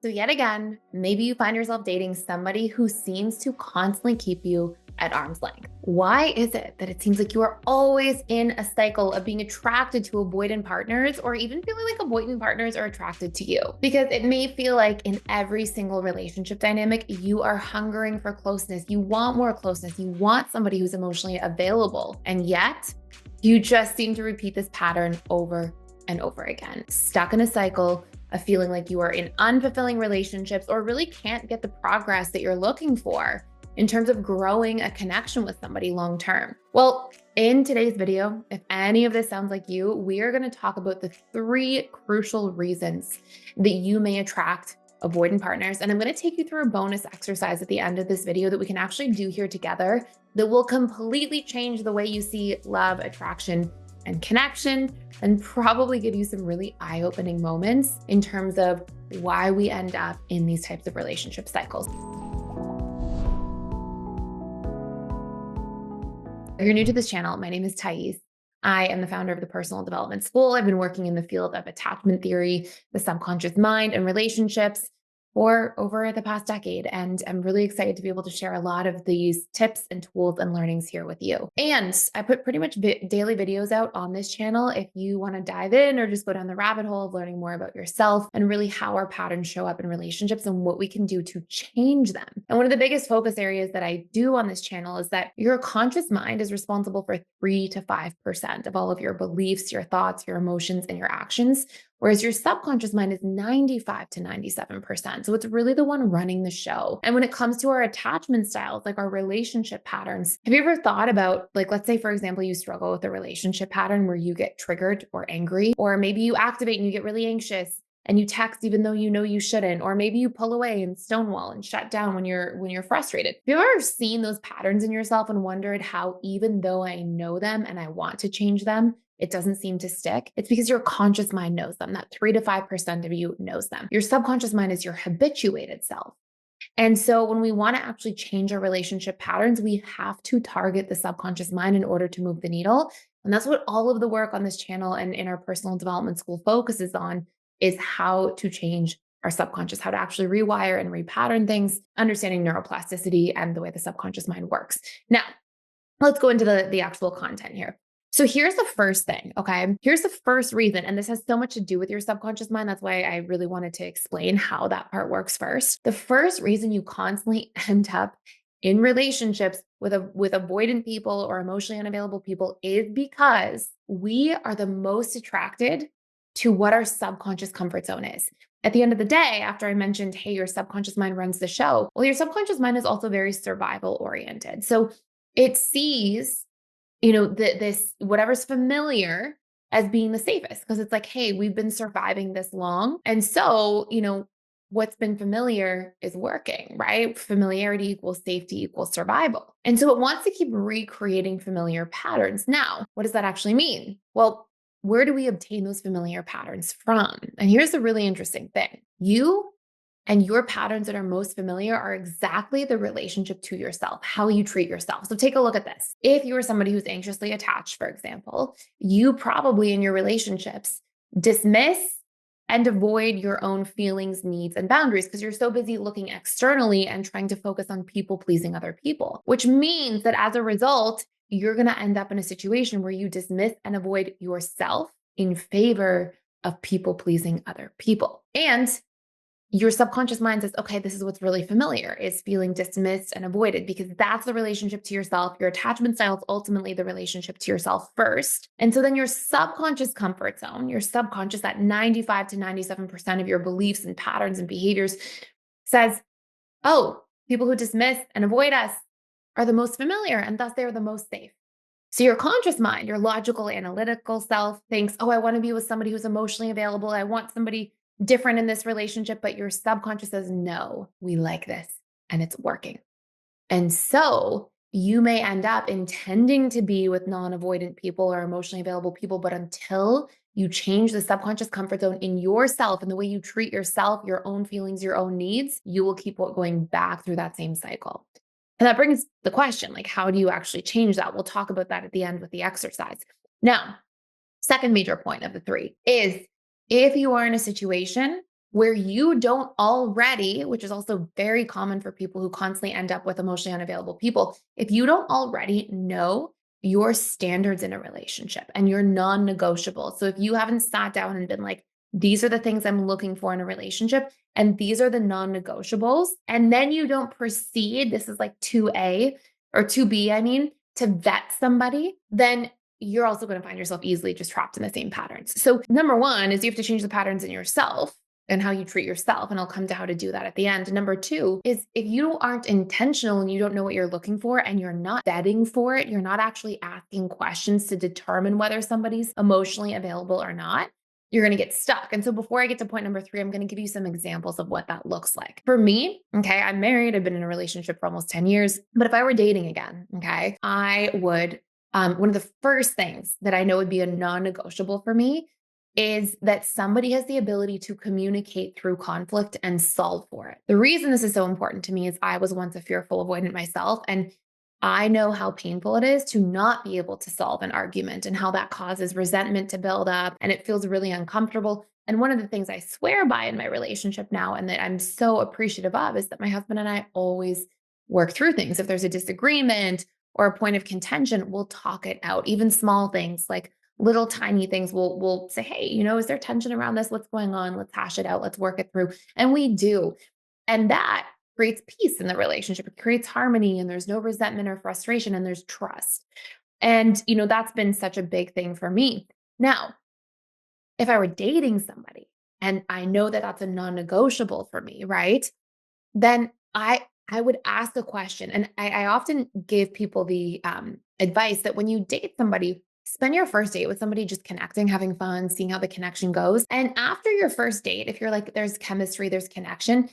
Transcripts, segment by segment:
So yet again, maybe you find yourself dating somebody who seems to constantly keep you at arm's length. Why is it that it seems like you are always in a cycle of being attracted to avoidant partners, or even feeling like avoidant partners are attracted to you? Because it may feel like in every single relationship dynamic, you are hungering for closeness. You want more closeness. You want somebody who's emotionally available. And yet you just seem to repeat this pattern over and over again, stuck in a cycle of feeling like you are in unfulfilling relationships or really can't get the progress that you're looking for in terms of growing a connection with somebody long term. Well, in today's video, if any of this sounds like you, we are going to talk about the 3 crucial reasons that you may attract avoidant partners. And I'm going to take you through a bonus exercise at the end of this video that we can actually do here together that will completely change the way you see love, attraction, and connection, and probably give you some really eye-opening moments in terms of why we end up in these types of relationship cycles. If you're new to this channel, my name is Thais. I am the founder of the Personal Development School. I've been working in the field of attachment theory, the subconscious mind, and relationships for over the past decade. And I'm really excited to be able to share a lot of these tips and tools and learnings here with you. And I put pretty much daily videos out on this channel if you want to dive in or just go down the rabbit hole of learning more about yourself and really how our patterns show up in relationships and what we can do to change them. And one of the biggest focus areas that I do on this channel is that your conscious mind is responsible for 3 to 5% of all of your beliefs, your thoughts, your emotions, and your actions, whereas your subconscious mind is 95 to 97%. So it's really the one running the show. And when it comes to our attachment styles, like our relationship patterns, have you ever thought about, like, let's say, for example, you struggle with a relationship pattern where you get triggered or angry, or maybe you activate and you get really anxious and you text even though you know you shouldn't, or maybe you pull away and stonewall and shut down when you're frustrated. Have you ever seen those patterns in yourself and wondered how, even though I know them and I want to change them, it doesn't seem to stick? It's because your conscious mind knows them. That 3 to 5% of you knows them. Your subconscious mind is your habituated self. And so when we want to actually change our relationship patterns, we have to target the subconscious mind in order to move the needle. And that's what all of the work on this channel and in our personal development school focuses on, is how to change our subconscious, how to actually rewire and repattern things, understanding neuroplasticity and the way the subconscious mind works. Now, let's go into the actual content here. So here's the first thing, okay? Here's the first reason, and this has so much to do with your subconscious mind. That's why I really wanted to explain how that part works first. The first reason you constantly end up in relationships with avoidant people or emotionally unavailable people is because we are the most attracted to what our subconscious comfort zone is. At the end of the day, after I mentioned, hey, your subconscious mind runs the show, well, your subconscious mind is also very survival oriented. So it sees, this whatever's familiar as being the safest, because it's like, hey, we've been surviving this long. And so, what's been familiar is working, right? Familiarity equals safety equals survival. And so it wants to keep recreating familiar patterns. Now, what does that actually mean? Well, where do we obtain those familiar patterns from? And here's the really interesting thing. You and your patterns that are most familiar are exactly the relationship to yourself, how you treat yourself. So take a look at this. If you are somebody who's anxiously attached, for example, you probably in your relationships dismiss and avoid your own feelings, needs, and boundaries because you're so busy looking externally and trying to focus on people pleasing other people, which means that as a result, you're going to end up in a situation where you dismiss and avoid yourself in favor of people pleasing other people. And your subconscious mind says, okay, this is what's really familiar, is feeling dismissed and avoided, because that's the relationship to yourself. Your attachment style is ultimately the relationship to yourself first. And so then your subconscious comfort zone, your subconscious, that 95 to 97% of your beliefs and patterns and behaviors says, oh, people who dismiss and avoid us are the most familiar, and thus they're the most safe. So your conscious mind, your logical, analytical self thinks, oh, I want to be with somebody who's emotionally available. I want somebody different in this relationship, but your subconscious says, no, we like this and it's working. And so you may end up intending to be with non-avoidant people or emotionally available people, but until you change the subconscious comfort zone in yourself and the way you treat yourself, your own feelings, your own needs, you will keep going back through that same cycle. And that brings the question, like, how do you actually change that? We'll talk about that at the end with the exercise. Now, second major point of the 3 is, if you are in a situation where you don't already, which is also very common for people who constantly end up with emotionally unavailable people, if you don't already know your standards in a relationship and your non-negotiable. So if you haven't sat down and been like, these are the things I'm looking for in a relationship, and these are the non-negotiables, and then you don't proceed, this is like 2A or 2B, I mean, to vet somebody, then you're also going to find yourself easily just trapped in the same patterns. So number one is you have to change the patterns in yourself and how you treat yourself. And I'll come to how to do that at the end. Number two is if you aren't intentional and you don't know what you're looking for and you're not vetting for it, you're not actually asking questions to determine whether somebody's emotionally available or not, you're going to get stuck. And so before I get to point number three, I'm going to give you some examples of what that looks like. For me, okay, I'm married. I've been in a relationship for almost 10 years. But if I were dating again, okay, I would, one of the first things that I know would be a non-negotiable for me is that somebody has the ability to communicate through conflict and solve for it. The reason this is so important to me is I was once a fearful avoidant myself, and I know how painful it is to not be able to solve an argument and how that causes resentment to build up and it feels really uncomfortable. And one of the things I swear by in my relationship now and that I'm so appreciative of is that my husband and I always work through things. If there's a disagreement or a point of contention, we'll talk it out. Even small things like little tiny things, we'll say, hey, is there tension around this? What's going on? Let's hash it out. Let's work it through. And we do. And that creates peace in the relationship. It creates harmony and there's no resentment or frustration and there's trust. And, that's been such a big thing for me. Now, if I were dating somebody and I know that that's a non-negotiable for me, right? Then I would ask a question. And I often give people the advice that when you date somebody, spend your first date with somebody just connecting, having fun, seeing how the connection goes. And after your first date, if you're like, there's chemistry, there's connection,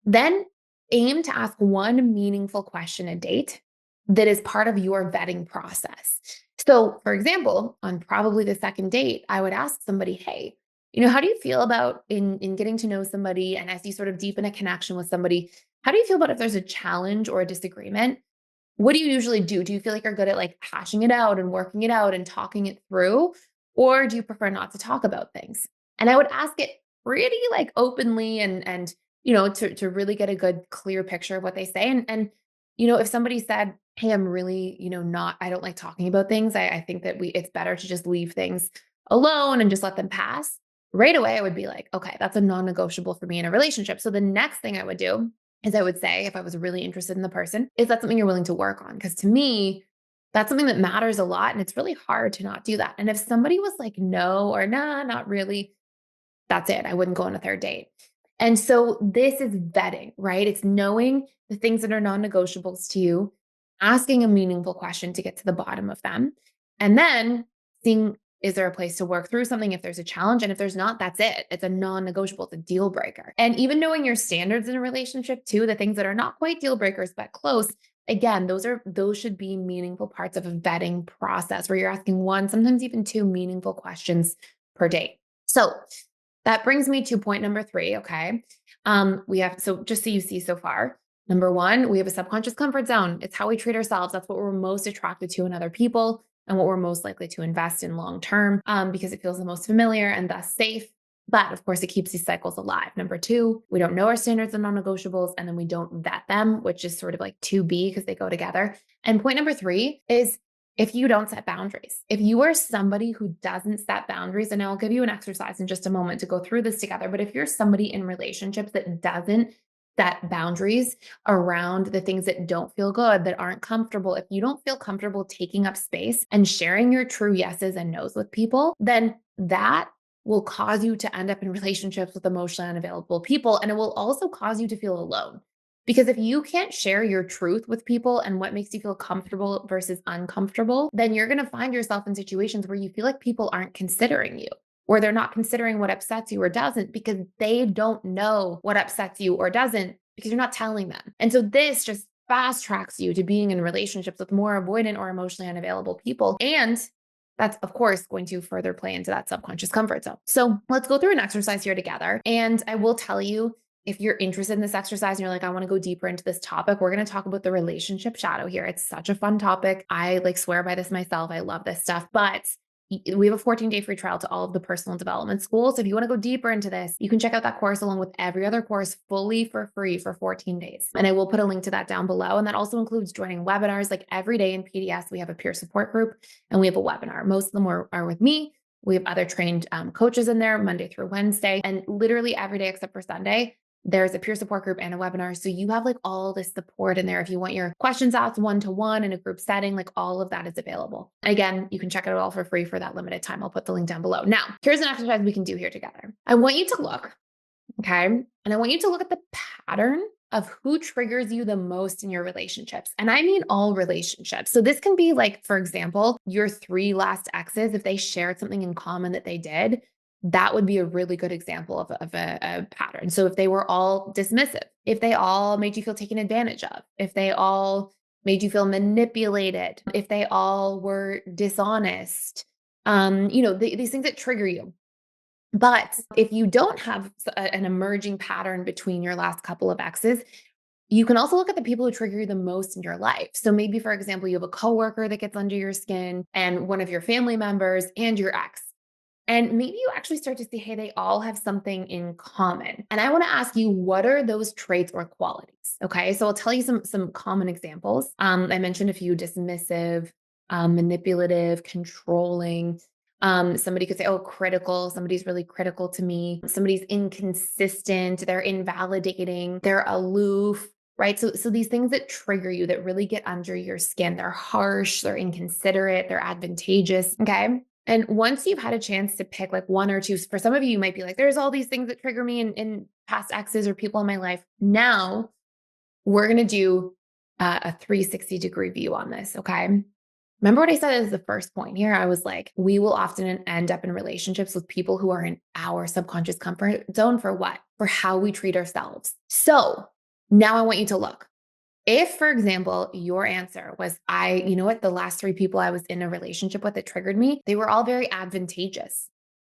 then aim to ask one meaningful question a date that is part of your vetting process. So, for example, on probably the second date, I would ask somebody, hey, how do you feel about in getting to know somebody and as you sort of deepen a connection with somebody, how do you feel about if there's a challenge or a disagreement? What do you usually do? Do you feel like you're good at like hashing it out and working it out and talking it through? Or do you prefer not to talk about things? And I would ask it pretty like openly and to really get a good clear picture of what they say. And if somebody said, hey, I'm really, I don't like talking about things. I think that it's better to just leave things alone and just let them pass. Right away, I would be like, okay, that's a non-negotiable for me in a relationship. So the next thing I would do is I would say, if I was really interested in the person, is that something you're willing to work on? Because to me, that's something that matters a lot. And it's really hard to not do that. And if somebody was like, no, or nah, not really, that's it. I wouldn't go on a third date. And so this is vetting, right? It's knowing the things that are non-negotiables to you, asking a meaningful question to get to the bottom of them, and then seeing, is there a place to work through something if there's a challenge? And if there's not, that's it. It's a non-negotiable. It's a deal breaker. And even knowing your standards in a relationship too, the things that are not quite deal breakers, but close, again, those should be meaningful parts of a vetting process where you're asking one, sometimes even two meaningful questions per date. So that brings me to point number three. Okay. So just so you see so far, number one, we have a subconscious comfort zone. It's how we treat ourselves. That's what we're most attracted to in other people and what we're most likely to invest in long-term because it feels the most familiar and thus safe. But of course, it keeps these cycles alive. Number two, we don't know our standards and non-negotiables, and then we don't vet them, which is sort of like 2B because they go together. And point number three is if you don't set boundaries, if you are somebody who doesn't set boundaries, and I'll give you an exercise in just a moment to go through this together, but if you're somebody in relationships that doesn't set boundaries around the things that don't feel good, that aren't comfortable, if you don't feel comfortable taking up space and sharing your true yeses and nos with people, then that will cause you to end up in relationships with emotionally unavailable people. And it will also cause you to feel alone. Because if you can't share your truth with people and what makes you feel comfortable versus uncomfortable, then you're going to find yourself in situations where you feel like people aren't considering you, or they're not considering what upsets you or doesn't because they don't know what upsets you or doesn't because you're not telling them. And so this just fast tracks you to being in relationships with more avoidant or emotionally unavailable people. And that's, of course, going to further play into that subconscious comfort zone. So let's go through an exercise here together. And I will tell you, if you're interested in this exercise and you're like, I want to go deeper into this topic, we're going to talk about the relationship shadow here. It's such a fun topic. I swear by this myself. I love this stuff. But We have a 14-day free trial to all of the personal development schools. So if you want to go deeper into this, you can check out that course along with every other course fully for free for 14 days. And I will put a link to that down below. And that also includes joining webinars. Like every day in PDS, we have a peer support group and we have a webinar. Most of them are with me. We have other trained coaches in there Monday through Wednesday. And literally every day except for Sunday, there's a peer support group and a webinar. So you have like all this support in there. If you want your questions asked one-to-one in a group setting, like all of that is available. Again, you can check it out all for free for that limited time. I'll put the link down below. Now, here's an exercise we can do here together. I want you to look, okay? And I want you to look at the pattern of who triggers you the most in your relationships. And I mean all relationships. So this can be like, for example, your 3 last exes, if they shared something in common that they did, that would be a really good example of a pattern. So if they were all dismissive, if they all made you feel taken advantage of, if they all made you feel manipulated, if they all were dishonest, these things that trigger you. But if you don't have an emerging pattern between your last couple of exes, you can also look at the people who trigger you the most in your life. So maybe, for example, you have a coworker that gets under your skin and one of your family members and your ex. And maybe you actually start to see, hey, they all have something in common. And I want to ask you, what are those traits or qualities? Okay. So I'll tell you some common examples. I mentioned a few: dismissive, manipulative, controlling. Somebody could say, oh, critical. Somebody's really critical to me. Somebody's inconsistent. They're invalidating. They're aloof. Right. So these things that trigger you, that really get under your skin, they're harsh, they're inconsiderate, they're advantageous. Okay. And once you've had a chance to pick like one or two, for some of you, you might be like, there's all these things that trigger me in past exes or people in my life. Now we're going to do a 360-degree view on this. Okay. Remember what I said as the first point here? I was like, we will often end up in relationships with people who are in our subconscious comfort zone for what? For how we treat ourselves. So now I want you to look. If, for example, your answer was, you know what, the last 3 people I was in a relationship with that triggered me, they were all very advantageous.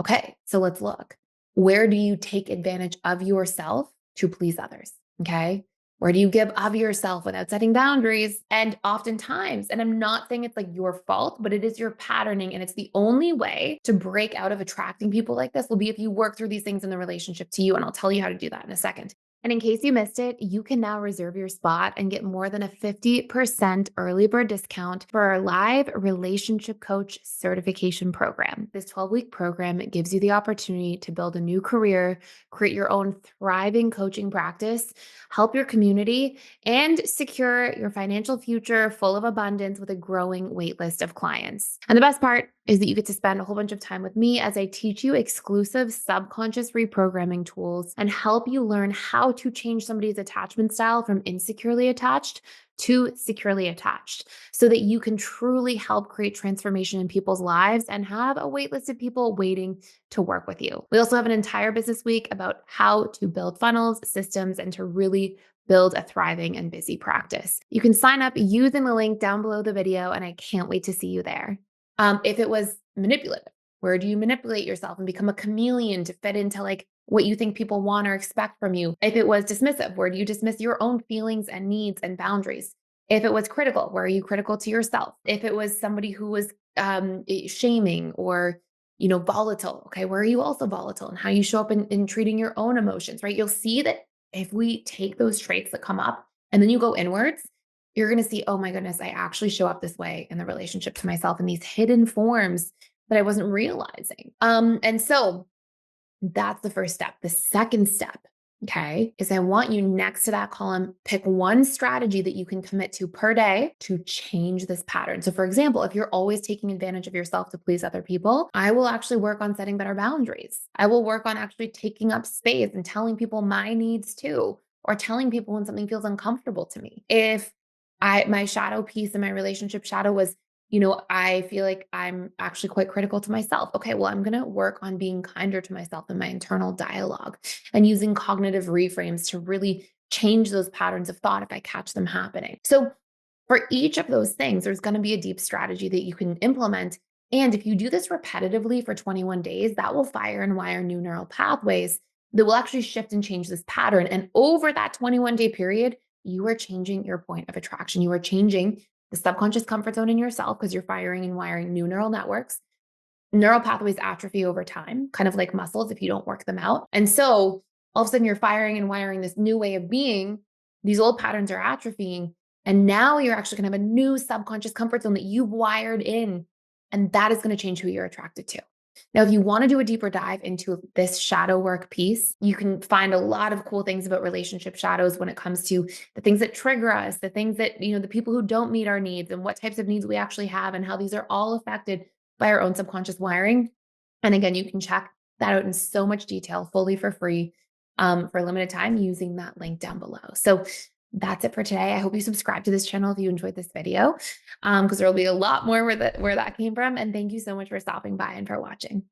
Okay, so let's look. Where do you take advantage of yourself to please others? Okay. Where do you give of yourself without setting boundaries? And oftentimes, and I'm not saying it's like your fault, but it is your patterning. And it's the only way to break out of attracting people like this will be if you work through these things in the relationship to you. And I'll tell you how to do that in a second. And in case you missed it, you can now reserve your spot and get more than a 50% early bird discount for our live relationship coach certification program. This 12-week program gives you the opportunity to build a new career, create your own thriving coaching practice, help your community, and secure your financial future full of abundance with a growing waitlist of clients. And the best part is that you get to spend a whole bunch of time with me as I teach you exclusive subconscious reprogramming tools and help you learn how to change somebody's attachment style from insecurely attached to securely attached so that you can truly help create transformation in people's lives and have a wait list of people waiting to work with you. We also have an entire business week about how to build funnels, systems, and to really build a thriving and busy practice. You can sign up using the link down below the video, and I can't wait to see you there. If it was manipulative, where do you manipulate yourself and become a chameleon to fit into like what you think people want or expect from you? If it was dismissive, where do you dismiss your own feelings and needs and boundaries? If it was critical, where are you critical to yourself? If it was somebody who was shaming or volatile, okay, where are you also volatile and how you show up in treating your own emotions, right? You'll see that if we take those traits that come up and then you go inwards, you're going to see, oh my goodness, I actually show up this way in the relationship to myself in these hidden forms that I wasn't realizing. And so that's the first step. The second step, okay, is I want you next to that column, pick one strategy that you can commit to per day to change this pattern. So for example, if you're always taking advantage of yourself to please other people, I will actually work on setting better boundaries. I will work on actually taking up space and telling people my needs too, or telling people when something feels uncomfortable to me. If my shadow piece in my relationship shadow was, I feel like I'm actually quite critical to myself. Okay, well, I'm going to work on being kinder to myself in my internal dialogue and using cognitive reframes to really change those patterns of thought if I catch them happening. So for each of those things, there's going to be a deep strategy that you can implement. And if you do this repetitively for 21 days, that will fire and wire new neural pathways that will actually shift and change this pattern. And over that 21-day period, you are changing your point of attraction. You are changing the subconscious comfort zone in yourself because you're firing and wiring new neural networks. neural pathways atrophy over time, kind of like muscles if you don't work them out. And so all of a sudden you're firing and wiring this new way of being. These old patterns are atrophying. And now you're actually going to have a new subconscious comfort zone that you've wired in. And that is going to change who you're attracted to. Now, if you want to do a deeper dive into this shadow work piece, you can find a lot of cool things about relationship shadows when it comes to the things that trigger us, the things that, the people who don't meet our needs and what types of needs we actually have and how these are all affected by our own subconscious wiring. And again, you can check that out in so much detail, fully for free, for a limited time using that link down below. So that's it for today. I hope you subscribe to this channel if you enjoyed this video, because there will be a lot more where that came from. And thank you so much for stopping by and for watching.